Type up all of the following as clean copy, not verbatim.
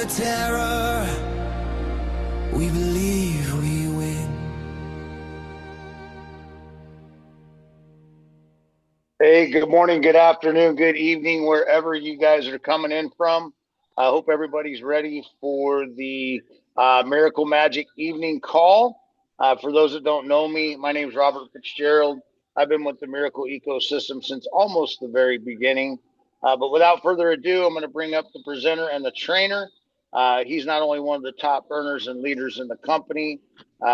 terror, we believe we win. Hey, good morning, good afternoon, good evening, wherever you guys are coming in from. I hope everybody's ready for the Miracle Magic evening call. For those that don't know me, my name is Robert Fitzgerald. I've been with the Miracle Ecosystem since almost the very beginning. But without further ado, I'm going to bring up the presenter and the trainer. He's not only one of the top earners and leaders in the company,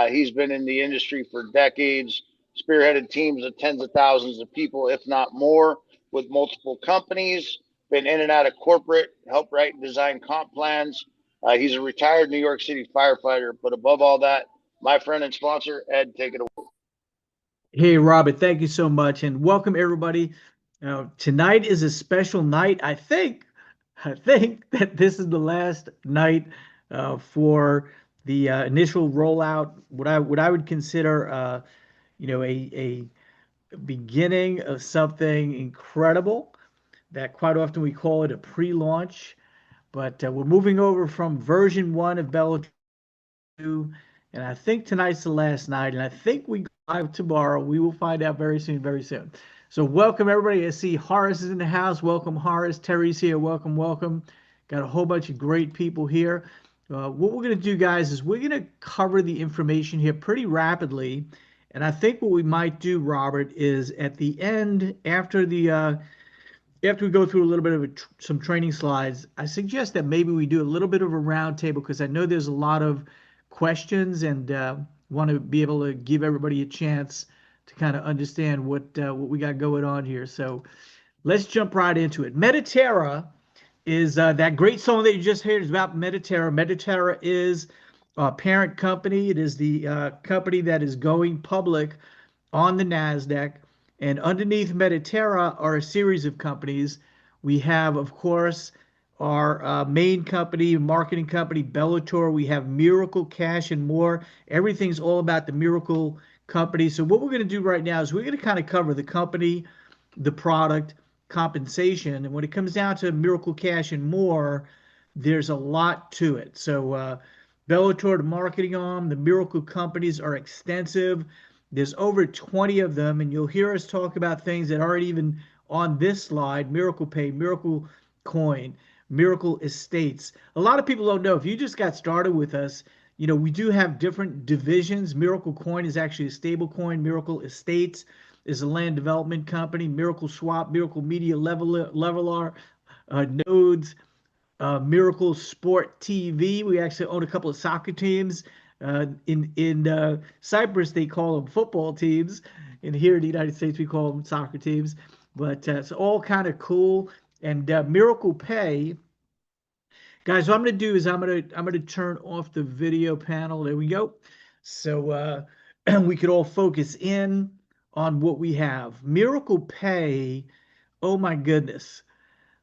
he's been in the industry for decades, spearheaded teams of tens of thousands of people, if not more, with multiple companies, been in and out of corporate, helped write and design comp plans. He's a retired New York City firefighter, but above all that, my friend and sponsor, Ed, take it away. Hey, Robert, thank you so much, and welcome everybody. Tonight is a special night. I think that this is the last night for the initial rollout. What I would consider, a beginning of something incredible. That quite often we call it a pre-launch, but we're moving over from version one of Bellator, and I think tonight's the last night, and I think we go live tomorrow. We will find out very soon, very soon. So welcome everybody. I see Horace is in the house. Welcome, Horace. Terry's here. Welcome, welcome. Got a whole bunch of great people here. What we're going to do, guys, is we're going to cover the information here pretty rapidly. And I think what we might do, Robert, is at the end, after we go through a little bit of some training slides, I suggest that maybe we do a little bit of a round table because I know there's a lot of questions and want to be able to give everybody a chance to kind of understand what we got going on here. So let's jump right into it. Mediterra is that great song that you just heard is about Mediterra. Mediterra is a parent company. It is the company that is going public on the NASDAQ. And underneath Mediterra are a series of companies. We have, of course, our main company, marketing company, Bellator. We have Miracle Cash and more. Everything's all about the Miracle company. So what we're going to do right now is we're going to kind of cover the company, the product, compensation. And when it comes down to Miracle Cash and more, there's a lot to it. So Bellator, the marketing arm, the Miracle companies are extensive. There's over 20 of them, and you'll hear us talk about things that aren't even on this slide: Miracle Pay, Miracle Coin, Miracle Estates. A lot of people don't know. If you just got started with us, we do have different divisions. Miracle Coin is actually a stable coin. Miracle Estates is a land development company. Miracle Swap, Miracle Media Leveler, Nodes, Miracle Sport TV. We actually own a couple of soccer teams. In Cyprus, they call them football teams, and here in the United States, we call them soccer teams. But it's all kind of cool. And Miracle Pay, guys. What I'm going to do is I'm gonna turn off the video panel. There we go. So we could all focus in on what we have. Miracle Pay. Oh my goodness.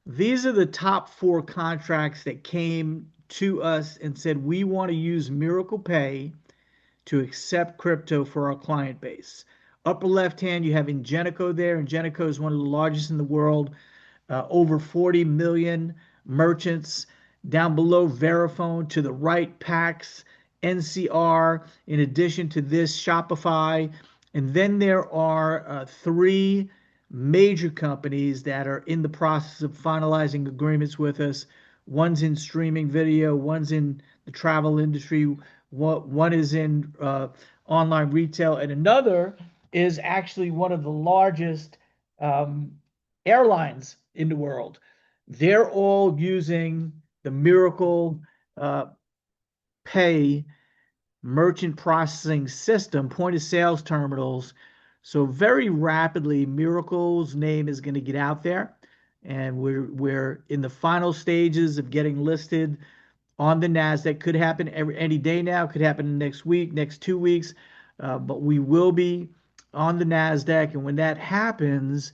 These are the top four contracts that came to us and said, we want to use Miracle Pay to accept crypto for our client base. Upper left hand, you have Ingenico there. Ingenico is one of the largest in the world, over 40 million merchants. Down below, Verifone. To the right, Pax, NCR. In addition to this, Shopify. And then there are three major companies that are in the process of finalizing agreements with us. One's in streaming video, one's in the travel industry, one is in online retail, and another is actually one of the largest um, airlines in the world. They're all using the Miracle uh, Pay merchant processing system, point of sales terminals. So very rapidly, Miracle's name is going to get out there, and we're in the final stages of getting listed on the Nasdaq. Could happen any day now. Could happen next week, next 2 weeks, but we will be on the Nasdaq, and when that happens,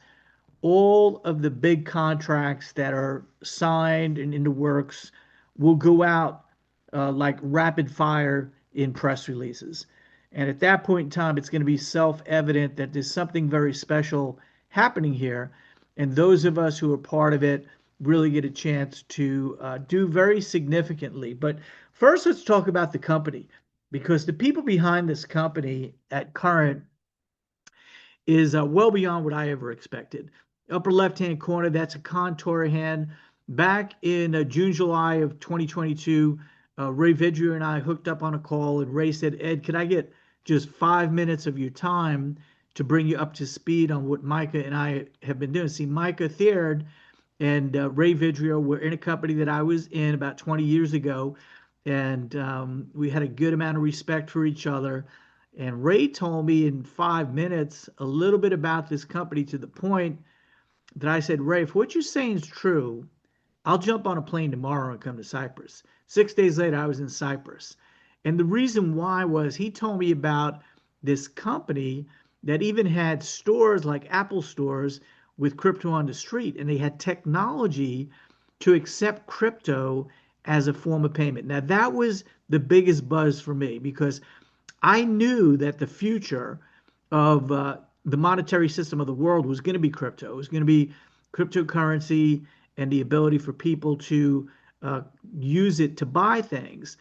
all of the big contracts that are signed and in the works will go out like rapid fire in press releases. And at that point in time, it's going to be self-evident that there's something very special happening here. And those of us who are part of it really get a chance to do very significantly. But first, let's talk about the company, because the people behind this company at Current is well beyond what I ever expected. Upper left-hand corner, that's a Contour hand. Back in June, July of 2022, Ray Vidrio and I hooked up on a call, and Ray said, Ed, could I get just 5 minutes of your time to bring you up to speed on what Micah and I have been doing? See, Micah Thierry and Ray Vidrio were in a company that I was in about 20 years ago, and we had a good amount of respect for each other. And Ray told me in 5 minutes a little bit about this company, to the point that I said, Ray, if what you're saying is true, I'll jump on a plane tomorrow and come to Cyprus. 6 days later, I was in Cyprus. And the reason why was he told me about this company that even had stores like Apple stores with crypto on the street, and they had technology to accept crypto as a form of payment. Now, that was the biggest buzz for me, because I knew that the future of the monetary system of the world was going to be crypto. It was going to be cryptocurrency and the ability for people to use it to buy things.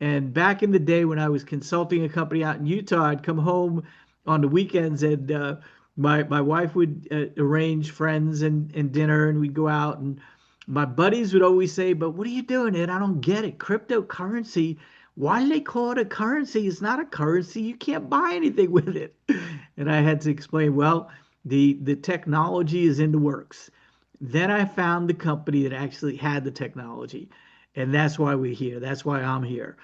And back in the day when I was consulting a company out in Utah, I'd come home on the weekends, and my wife would arrange friends and dinner, and we'd go out, and my buddies would always say, but what are you doing, Ed? I don't get it. Cryptocurrency, why do they call it a currency? It's not a currency. You can't buy anything with it. And I had to explain, well, the technology is in the works. Then I found the company that actually had the technology. And that's why we're here. That's why I'm here.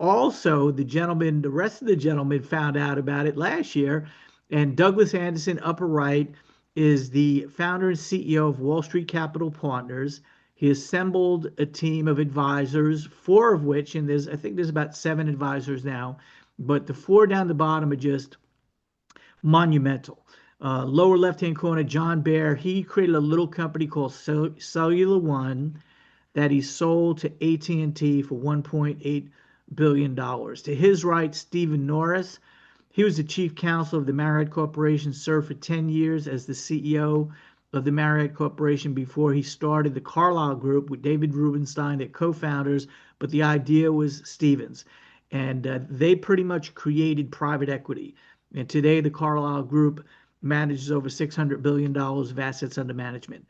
Also, the rest of the gentlemen found out about it last year. And Douglas Anderson, upper right, is the founder and CEO of Wall Street Capital Partners. He assembled a team of advisors, four of which, and I think there's about 7 advisors now, but the 4 down the bottom are just monumental. Lower left-hand corner, John Bear, he created a little company called Cellular One that he sold to AT&T for $1.8 billion. To his right, Stephen Norris, he was the chief counsel of the Marriott Corporation, served for 10 years as the CEO of the Marriott Corporation before he started the Carlyle Group with David Rubenstein, their co-founders, but the idea was Stephen's. And they pretty much created private equity. And today the Carlyle Group manages over $600 billion of assets under management.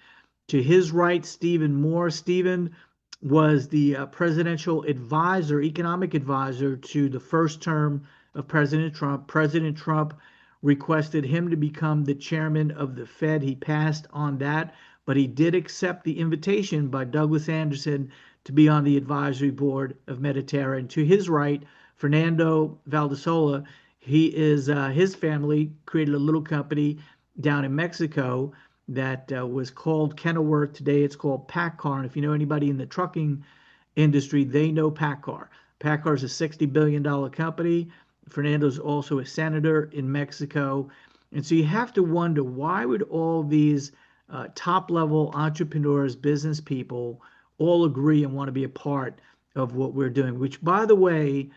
To his right, Stephen Moore. Stephen was the presidential advisor, economic advisor to the first term of President Trump. President Trump requested him to become the chairman of the Fed. He passed on that, but he did accept the invitation by Douglas Anderson to be on the advisory board of Mediterra. And to his right, Fernando Valdesola, his family created a little company down in Mexico that was called Kenilworth. Today it's called PACCAR. And if you know anybody in the trucking industry, they know PACCAR. PACCAR is a $60 billion company. Fernando's also a senator in Mexico. And so you have to wonder, why would all these top-level entrepreneurs, business people, all agree and want to be a part of what we're doing? Which, by the way,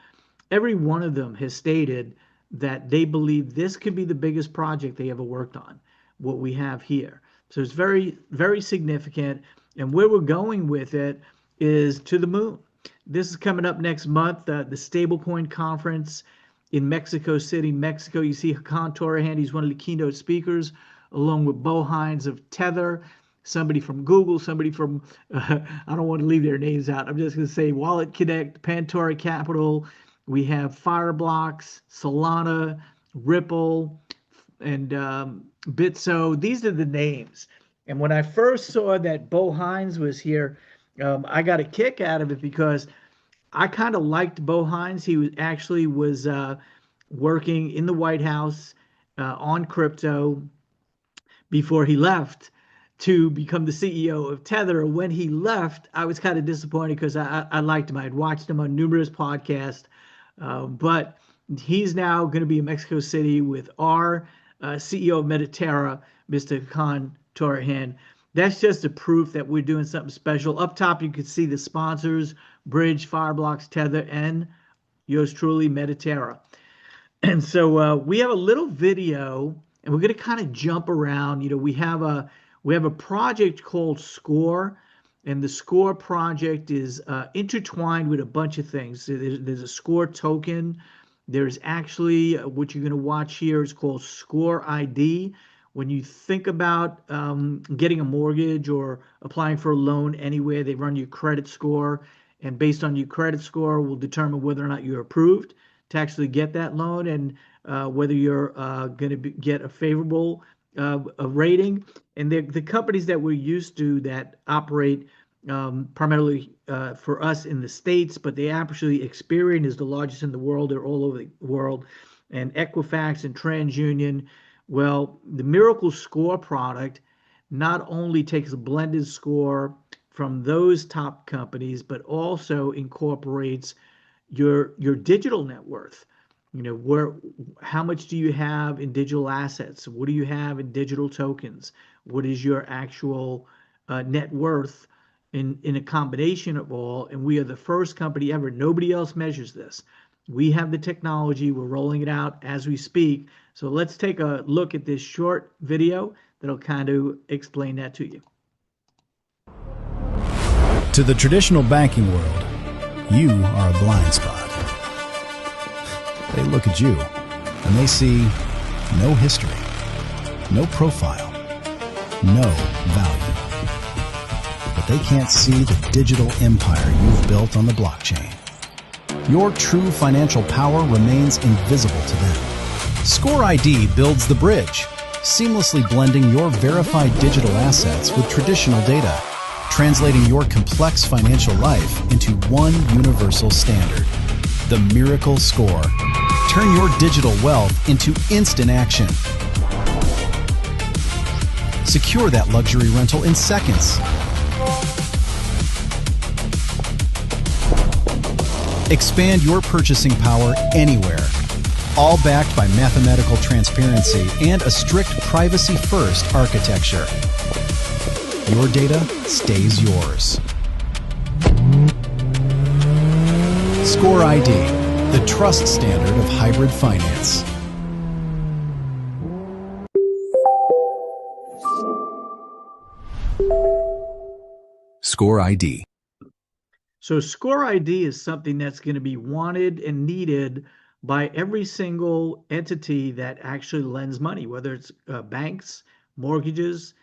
every one of them has stated that they believe this could be the biggest project they ever worked on, what we have here. So it's very, very significant. And where we're going with it is to the moon. This is coming up next month, the Stablecoin Conference in Mexico City, Mexico. You see Hakan Torahan, he's one of the keynote speakers, along with Bo Hines of Tether, somebody from Google, somebody from, I don't want to leave their names out. I'm just going to say Wallet Connect, Pantoro Capital. We have Fireblocks, Solana, Ripple, and Bitso. These are the names. And when I first saw that Bo Hines was here, I got a kick out of it, because I kind of liked Bo Hines. He was working in the White House on crypto before he left to become the CEO of Tether. When he left, I was kind of disappointed, because I liked him. I had watched him on numerous podcasts, but he's now going to be in Mexico City with our CEO of Mediterra, Mr. Hakan Torahan. That's just a proof that we're doing something special. Up top, you can see the sponsors: Bridge, Fireblocks, Tether, and yours truly, Mediterra. And so we have a little video, and we're going to kind of jump around. You know, we have We have a project called SCORE, and the SCORE project is intertwined with a bunch of things. So there's a SCORE token. There's actually what you're going to watch here is called SCORE ID. When you think about getting a mortgage or applying for a loan anywhere, they run your credit score, and based on your credit score will determine whether or not you're approved to actually get that loan, and whether you're going to get a favorable a rating. And the companies that we're used to that operate primarily for us in the States, but they actually, Experian is the largest in the world. They're all over the world, and Equifax and TransUnion. Well, the Miracle Score product not only takes a blended score from those top companies, but also incorporates your digital net worth. You know, how much do you have in digital assets? What do you have in digital tokens? What is your actual net worth in a combination of all? And we are the first company ever. Nobody else measures this. We have the technology. We're rolling it out as we speak. So let's take a look at this short video that'll kind of explain that to you. To the traditional banking world, you are a blind spot. They look at you and they see no history, no profile, no value. But they can't see the digital empire you've built on the blockchain. Your true financial power remains invisible to them. Score ID builds the bridge, seamlessly blending your verified digital assets with traditional data, translating your complex financial life into one universal standard, the Miracle Score. Turn your digital wealth into instant action. Secure that luxury rental in seconds. Expand your purchasing power anywhere, all backed by mathematical transparency and a strict privacy-first architecture. Your data stays yours. Score ID, the trust standard of hybrid finance. Score ID. So Score ID is something that's going to be wanted and needed by every single entity that actually lends money, whether it's banks, mortgages,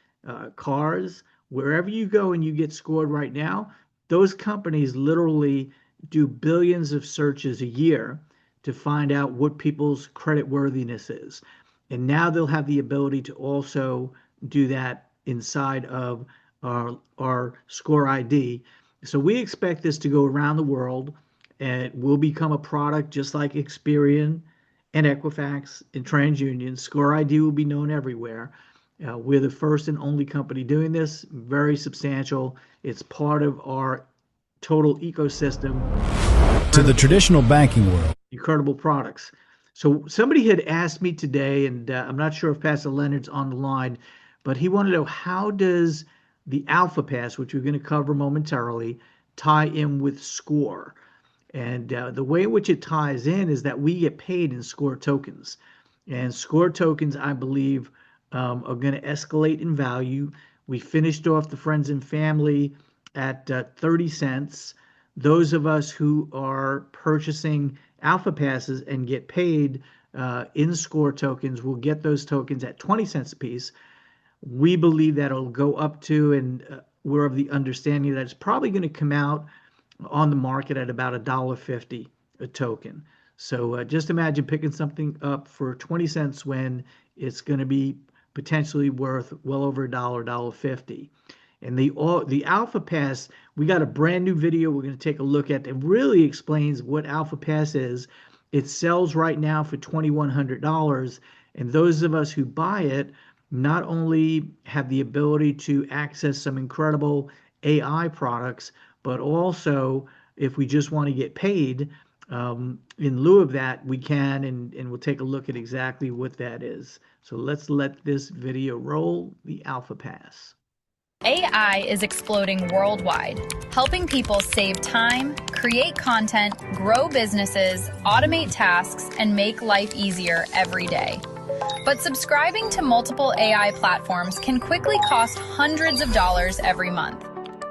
cars. Wherever you go and you get scored right now, those companies literally do billions of searches a year to find out what people's credit worthiness is. And now they'll have the ability to also do that inside of our Score ID. So we expect this to go around the world, and it will become a product just like Experian and Equifax and TransUnion. Score ID will be known everywhere. We're the first and only company doing this, very substantial. It's part of our total ecosystem. To the traditional banking world. Incredible products. So somebody had asked me today, and I'm not sure if Pastor Leonard's on the line, but he wanted to know, how does the Alpha Pass, which we're going to cover momentarily, tie in with Score? And the way in which it ties in is that we get paid in Score tokens. And Score tokens, I believe, are going to escalate in value. We finished off the friends and family at 30 cents. Those of us who are purchasing Alpha Passes and get paid in Score tokens will get those tokens at 20 cents a piece. We believe that it'll go up to, and we're of the understanding that it's probably going to come out on the market at about $1.50 a token. So just imagine picking something up for 20 cents when it's going to be potentially worth well over $1.50. And the Alpha Pass, we got a brand new video we're going to take a look at that really explains what Alpha Pass is. It sells right now for $2,100, and those of us who buy it not only have the ability to access some incredible AI products, but also if we just want to get paid in lieu of that, we can, and we'll take a look at exactly what that is. So let's let this video roll, the Alpha Pass. AI is exploding worldwide, helping people save time, create content, grow businesses, automate tasks, and make life easier every day. But subscribing to multiple AI platforms can quickly cost hundreds of dollars every month.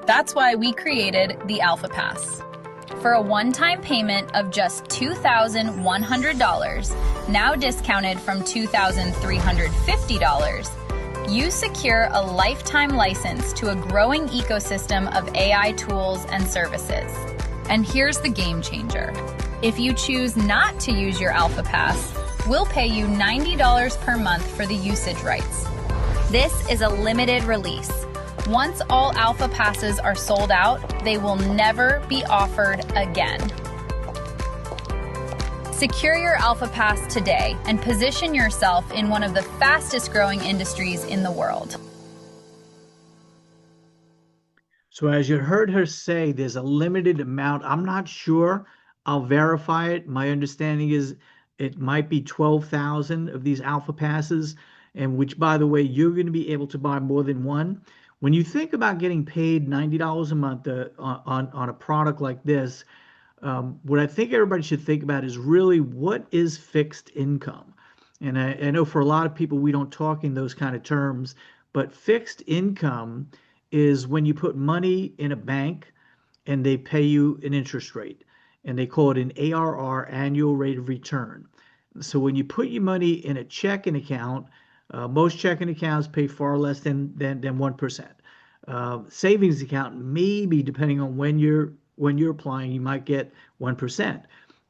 That's why we created the Alpha Pass. For a one-time payment of just $2,100, now discounted from $2,350, you secure a lifetime license to a growing ecosystem of AI tools and services. And here's the game changer. If you choose not to use your Alpha Pass, we'll pay you $90 per month for the usage rights. This is a limited release. Once all Alpha Passes are sold out, they will never be offered again. Secure your Alpha Pass today and position yourself in one of the fastest growing industries in the world. So as you heard her say, there's a limited amount. I'm not sure. I'll verify it. My understanding is it might be 12,000 of these Alpha Passes, and which, by the way, you're going to be able to buy more than one. When you think about getting paid $90 a month on a product like this, what I think everybody should think about is really what is fixed income. And I know for a lot of people, we don't talk in those kind of terms, but fixed income is when you put money in a bank and they pay you an interest rate, and they call it an ARR, annual rate of return. So when you put your money in a checking account, most checking accounts pay far less than 1%. Savings account, maybe depending on when you're applying, you might get 1%.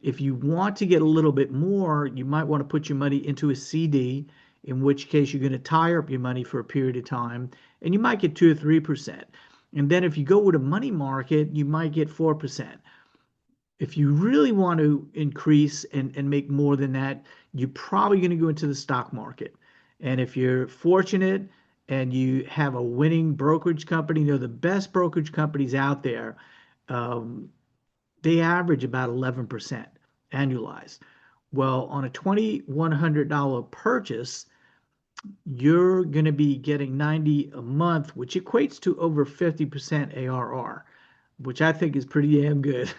If you want to get a little bit more, you might want to put your money into a CD, in which case you're going to tie up your money for a period of time, and you might get 2 or 3%. And then if you go with a money market, you might get 4%. If you really want to increase and make more than that, you're probably going to go into the stock market. And if you're fortunate and you have a winning brokerage company, they're the best brokerage companies out there, they average about 11% annualized. Well, on a $2,100 purchase, you're going to be getting $90 a month, which equates to over 50% ARR, which I think is pretty damn good.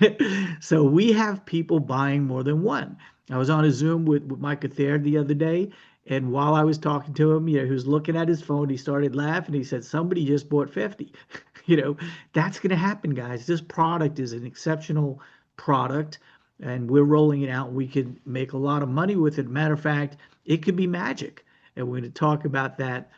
So we have people buying more than one. I was on a Zoom with Micah Thayer the other day, and while I was talking to him, he was looking at his phone, he started laughing. He said, somebody just bought 50. That's going to happen, guys. This product is an exceptional product, and we're rolling it out. We could make a lot of money with it. Matter of fact, it could be magic. And we're going to talk about that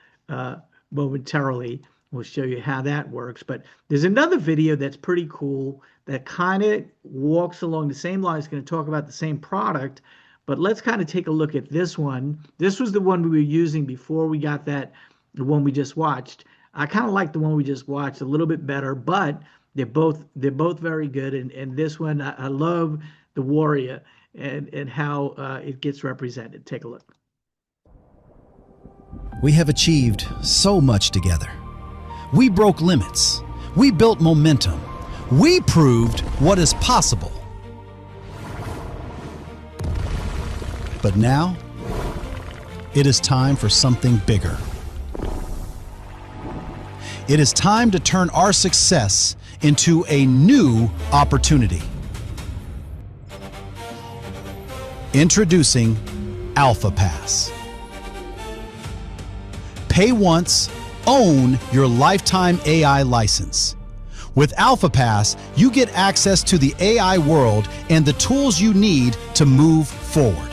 momentarily. We'll show you how that works. But there's another video that's pretty cool that kind of walks along the same lines. It's going to talk about the same product. But let's kind of take a look at this one. This was the one we were using before we got the one we just watched. I kind of like the one we just watched a little bit better, but they're both very good. And this one, I love the Warrior and how it gets represented. Take a look. We have achieved so much together. We broke limits. We built momentum. We proved what is possible. But now, it is time for something bigger. It is time to turn our success into a new opportunity. Introducing Alpha Pass. Pay once, own your lifetime AI license. With Alpha Pass, you get access to the AI world and the tools you need to move forward.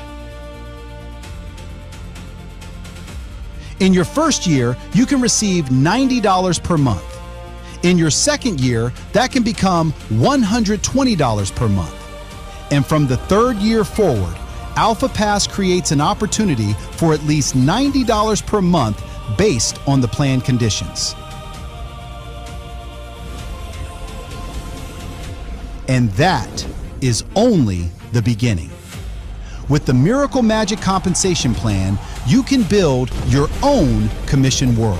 In your first year, you can receive $90 per month. In your second year, that can become $120 per month. And from the third year forward, Alpha Pass creates an opportunity for at least $90 per month based on the plan conditions. And that is only the beginning. With the Miracle Magic Compensation Plan, you can build your own commission world.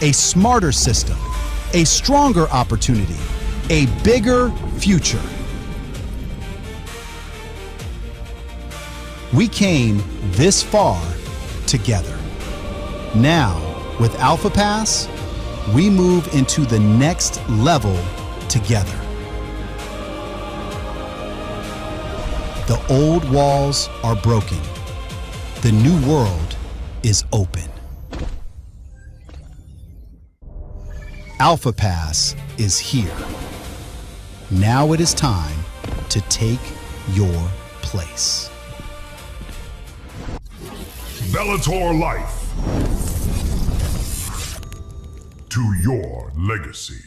A smarter system, a stronger opportunity, a bigger future. We came this far together. Now, with Alpha Pass, we move into the next level together. The old walls are broken. The new world is open. Alpha Pass is here. Now it is time to take your place. Bellator Life. To your legacy.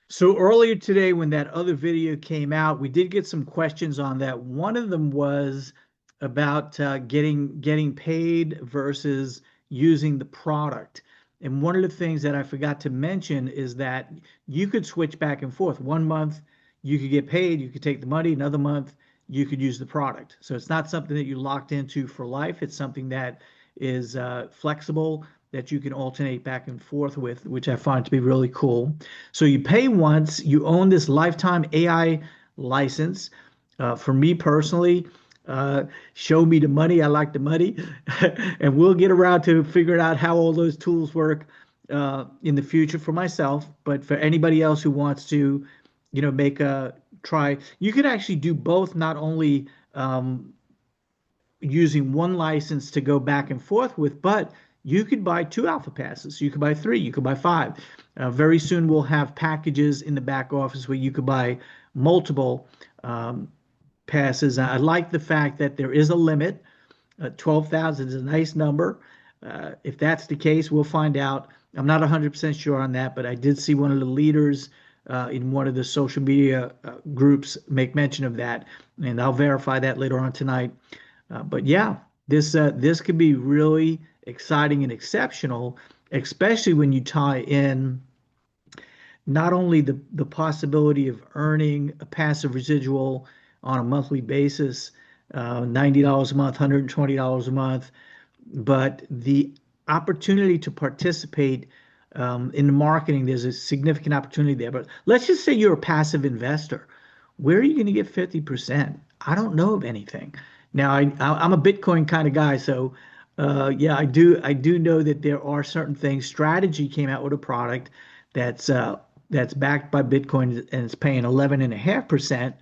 So earlier today, when that other video came out, we did get some questions on that. One of them was about getting paid versus using the product. And one of the things that I forgot to mention is that you could switch back and forth. 1 month, you could get paid, you could take the money. Another month, you could use the product. So it's not something that you're locked into for life. It's something that is flexible, that you can alternate back and forth with, which I find to be really cool. So you pay once, you own this lifetime AI license. For me personally, show me the money. I like the money. And we'll get around to figuring out how all those tools work in the future for myself. But for anybody else who wants to, make a try, you could actually do both, not only using one license to go back and forth with, but you could buy 2 Alpha Passes. You could buy 3. You could buy 5. Very soon we'll have packages in the back office where you could buy multiple passes. I like the fact that there is a limit. 12,000 is a nice number. If that's the case, we'll find out. I'm not 100% sure on that, but I did see one of the leaders in one of the social media groups make mention of that, and I'll verify that later on tonight. But yeah, this could be really exciting and exceptional, especially when you tie in not only the possibility of earning a passive residual on a monthly basis, $90 a month, $120 a month, but the opportunity to participate in the marketing. There's a significant opportunity there. But let's just say you're a passive investor. Where are you going to get 50%? I don't know of anything. Now, I'm a Bitcoin kind of guy, so yeah, I do know that there are certain things. Strategy came out with a product that's backed by Bitcoin, and it's paying 11.5%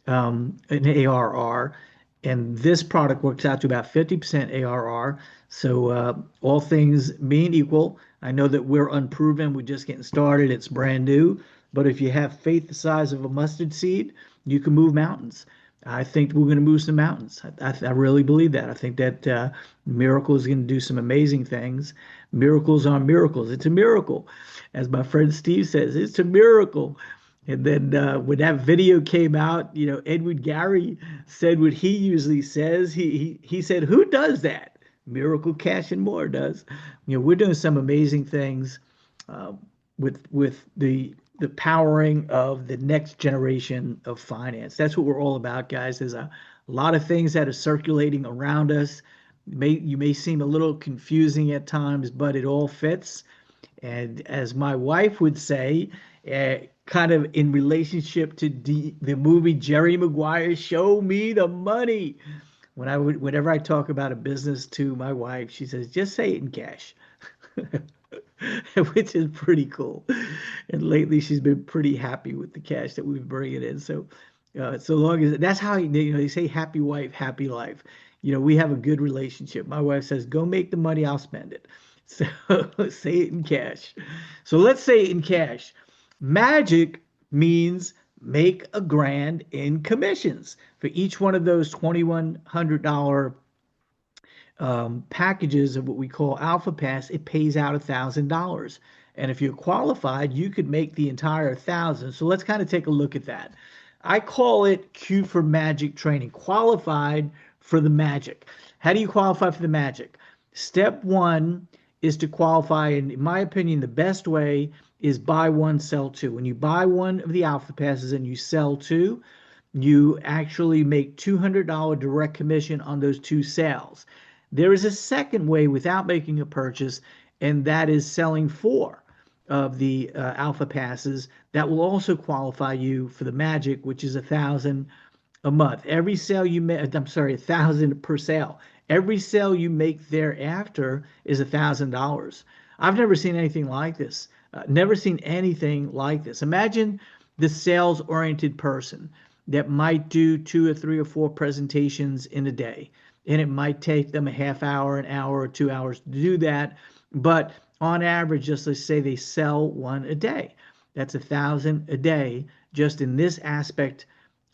in ARR, and this product works out to about 50% ARR. So all things being equal, I know that we're unproven. We're just getting started. It's brand new. But if you have faith the size of a mustard seed, you can move mountains. I think we're going to move some mountains. I really believe that. I think that Miracle is going to do some amazing things. Miracles are miracles. It's a miracle. As my friend Steve says, it's a miracle. And then when that video came out, Edward Gary said what he usually says. He said, "Who does that?" Miracle Cash and More does. We're doing some amazing things with the powering of the next generation of finance. That's what we're all about, guys. There's a lot of things that are circulating around us. You may seem a little confusing at times, but it all fits. And as my wife would say, kind of in relationship to the movie Jerry Maguire, "Show me the money." Whenever I talk about a business to my wife, she says, "Just say it in cash," which is pretty cool. And lately, she's been pretty happy with the cash that we've bringing in. So, so long as that's how they say, "Happy wife, happy life." We have a good relationship. My wife says, "Go make the money, I'll spend it." So say it in cash. So let's say it in cash. Magic means make a grand in commissions. For each one of those $2,100 packages of what we call Alpha Pass, it pays out $1,000. And if you're qualified, you could make the entire 1,000. So let's kind of take a look at that. I call it Q for Magic training, qualified for the magic. How do you qualify for the magic? Step 1 is to qualify, and in my opinion, the best way is buy 1, sell 2. When you buy one of the Alpha Passes and you sell 2, you actually make $200 direct commission on those 2 sales. There is a second way without making a purchase, and that is selling 4 of the Alpha Passes. That will also qualify you for the magic, which is $1,000 a month. Every sale you make, $1,000 per sale. Every sale you make thereafter is $1,000. I've never seen anything like this. Never seen anything like this. Imagine the sales-oriented person that might do 2 or 3 or 4 presentations in a day. and it might take them a half hour, an hour, or 2 hours to do that. But on average, just let's say they sell one a day. That's 1,000 a day just in this aspect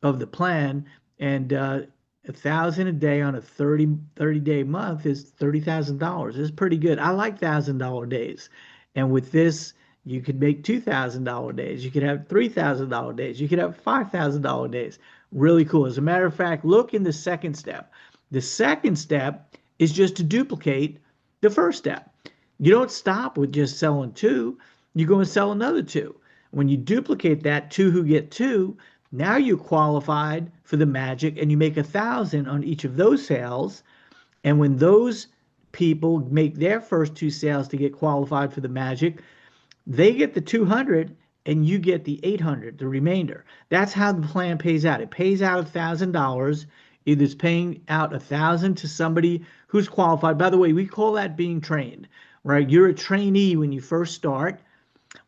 of the plan. And 1,000 a day on a 30-day month is $30,000. It's pretty good. I like $1,000 days. And with this, you could make $2,000 days. You could have $3,000 days. You could have $5,000 days. Really cool. As a matter of fact, look in the second step. The second step is just to duplicate the first step. You don't stop with just selling 2. You go and sell another 2. When you duplicate that, 2 who get 2, now you're qualified for the magic, and you make 1,000 on each of those sales. And when those people make their first 2 sales to get qualified for the magic, they get the 200 and you get the 800, the remainder. That's how the plan pays out. It pays out $1,000. Either it's paying out 1,000 to somebody who's qualified. By the way, we call that being trained, right? You're a trainee when you first start.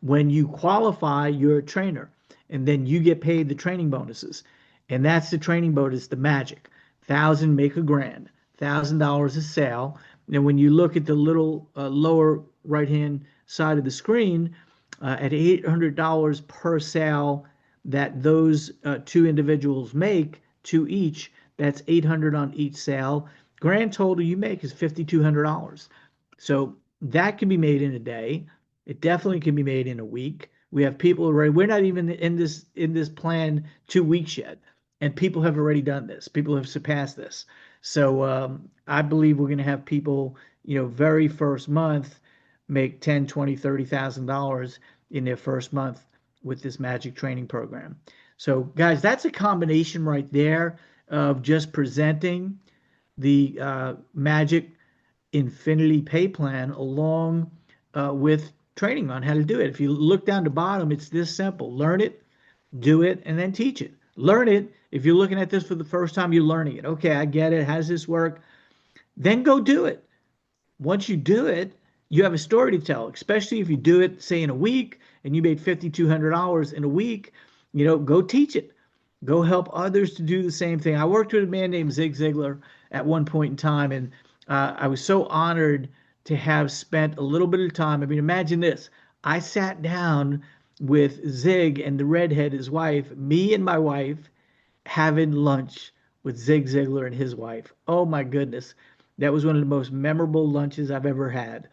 When you qualify, you're a trainer, and then you get paid the training bonuses. And that's the training bonus, the magic. 1,000 make a grand, $1,000 a sale. And when you look at the little lower right-hand side of the screen, at $800 per sale that those 2 individuals make, 2 each, that's $800 on each sale. Grand total you make is $5,200. So that can be made in a day. It definitely can be made in a week. We have people already, we're not even in this plan 2 weeks yet, and people have already done this. People have surpassed this. So I believe we're going to have people, very first month make $10,000, $20,000, $30,000 in their first month with this magic training program. So guys, that's a combination right there of just presenting the magic infinity pay plan along with training on how to do it. If you look down the bottom, it's this simple. Learn it, do it, and then teach it. Learn it. If you're looking at this for the first time, you're learning it. Okay, I get it. How does this work? Then go do it. Once you do it, you have a story to tell, especially if you do it, say, in a week, and you made $5,200 in a week. Go teach it. Go help others to do the same thing. I worked with a man named Zig Ziglar at one point in time, and I was so honored to have spent a little bit of time. I mean, imagine this. I sat down with Zig and the redhead, his wife, me and my wife, having lunch with Zig Ziglar and his wife. Oh my goodness. That was one of the most memorable lunches I've ever had.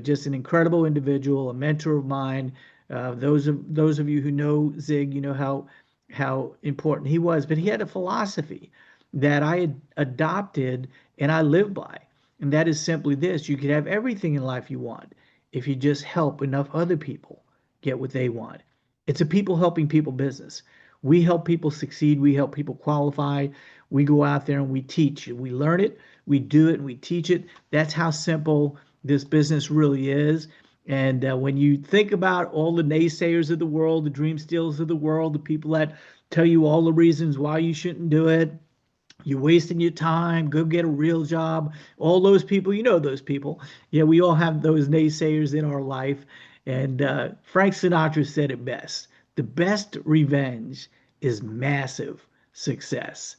Just an incredible individual, a mentor of mine. Those of you who know Zig, you know how important he was. But he had a philosophy that I had adopted and I live by. And that is simply this: you could have everything in life you want if you just help enough other people get what they want. It's a people helping people business. We help people succeed. We help people qualify. We go out there and we teach. We learn it, we do it, and we teach it. That's how simple this business really is. And when you think about all the naysayers of the world, the dream stealers of the world, the people that tell you all the reasons why you shouldn't do it, you're wasting your time, go get a real job, all those people, those people. Yeah, we all have those naysayers in our life. And Frank Sinatra said it best: the best revenge is massive success.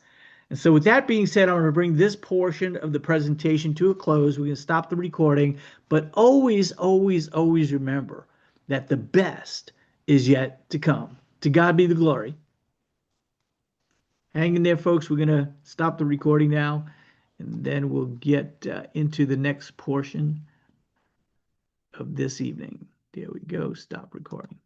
And so with that being said, I'm going to bring this portion of the presentation to a close. We're going to stop the recording, but always, always, always remember that the best is yet to come. To God be the glory. Hang in there, folks. We're going to stop the recording now, and then we'll get into the next portion of this evening. There we go. Stop recording.